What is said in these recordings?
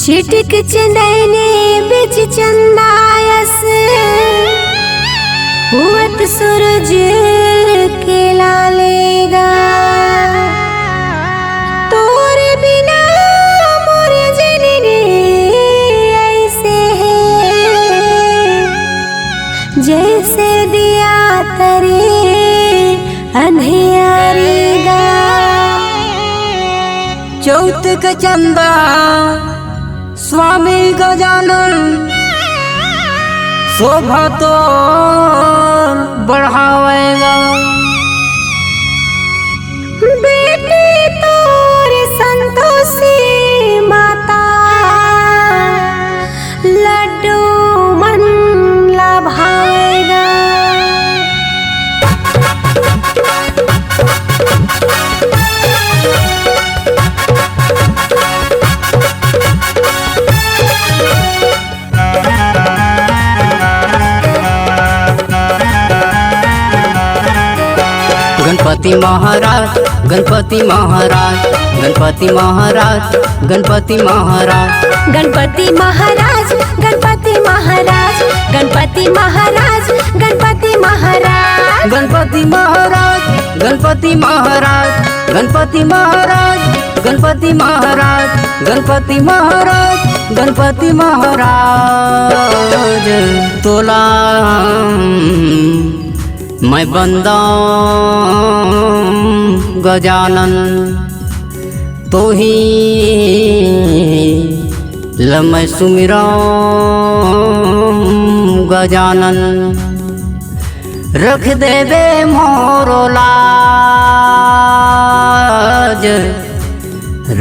छिटक चंदने बिच चंदायस हुवत सूरज के लालेगा तोरे बिना मोर जननी ऐसे है जैसे दिया तरे अंधियारेगा। चौथ का चंदा स्वामी गजानन शोभा तो बढ़ावेगा। बेटी तोर संतोषी माता लड्डू मन लभाएगा। गणपति महाराज गणपति महाराज गणपति महाराज गणपति महाराज गणपति महाराज गणपति महाराज गणपति महाराज गणपति महाराज गणपति महाराज गणपति महाराज गणपति महाराज गणपति महाराज गणपति महाराज गणपति महाराज तोला मैं बंदा गजानन तो ही लमै सुमिरा गजानन रख देवे मोरो लाज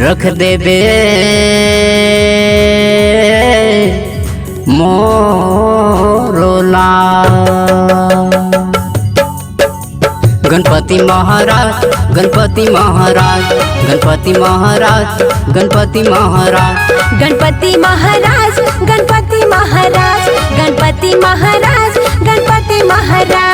रख देवे मोरो लाज। गणपति महाराज गणपति महाराज गणपति महाराज गणपति महाराज गणपति महाराज गणपति महाराज गणपति महाराज गणपति महाराज।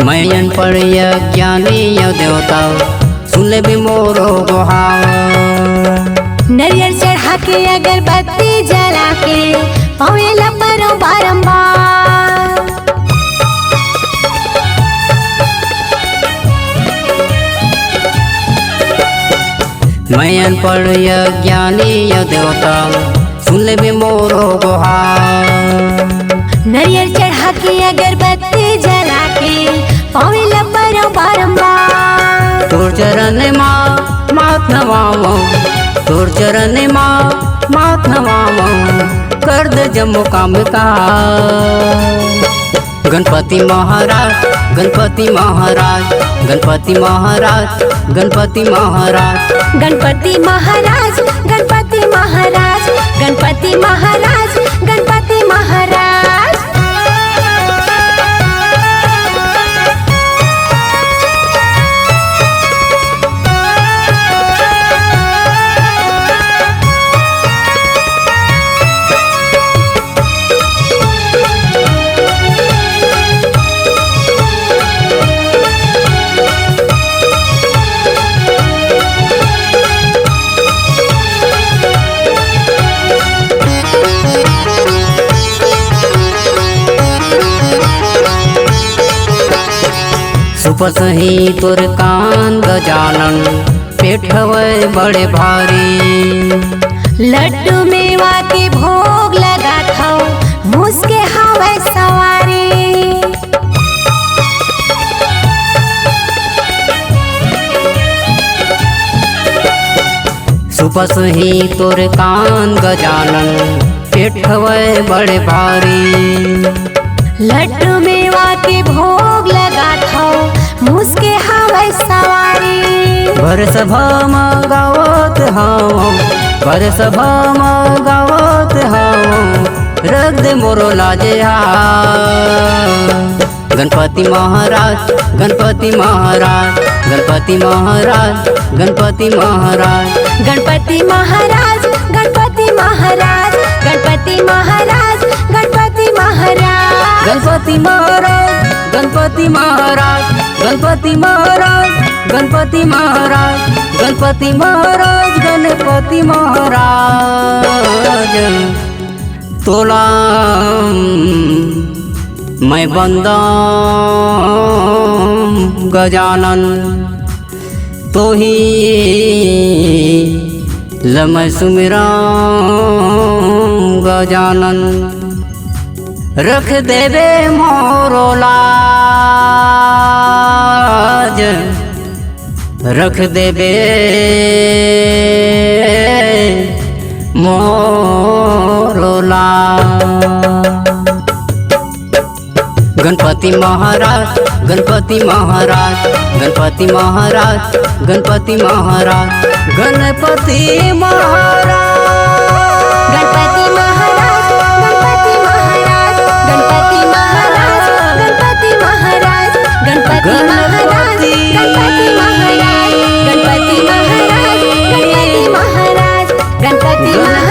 मैं अनपढ़ ज्ञानी यौ देवता सुन ले भी मोरो गुहार। नरियल चढ़ा के अगरबत्ती जला के पावेला परो बारंबार। मैं अनपढ़ ज्ञानी यौ देवता सुन ले भी मोरो गुहार। नरियल चढ़ा के अगरबत्ती जला के पावेला परो बारंबार। तोर चरण माँ मात नवावो तोर चरण माँ मात नवावो कर दे जम्मू काम का। गणपति महाराज गणपति महाराज गणपति महाराज गणपति महाराज गणपति महाराज गणपति महाराज गणपति महाराज गणपति महाराज। सुपस ही तोर कान गजानन पेट हवे बड़े भारी। लड्डू मेवा के भोग लगा था मुझके हवे सवारी। सुपस ही तोर कान गजानन पेट हवे बड़े भारी। लड्डू मेवा के भोग लगा था मुझके हवे सवारी। भर सभा हाओ घर सभा में गावत हाओ रख दे मोरो लाजे गणपति महाराज गणपति महाराज गणपति महाराज गणपति महाराज गणपति महाराज गणपति महाराज गणपति महाराज गणपति महाराज गणपति महाराज गणपति महाराज गणपति महाराज गणपति महाराज गणपति महाराज गणपति महाराज तोला मैं बंदा गजानन तो ही लमय सुमिरा गजानन रख देवे मोरो लाज रख देवे मोरो लाज गणपति महाराज गणपति महाराज गणपति महाराज गणपति महाराज गणपति महाराज गणपति महाराज गणपति महाराज गणपति महाराज गणपति महाराज गणपति महाराज गणपति महाराज गणपति महाराज गणपति महाराज गणपति महाराज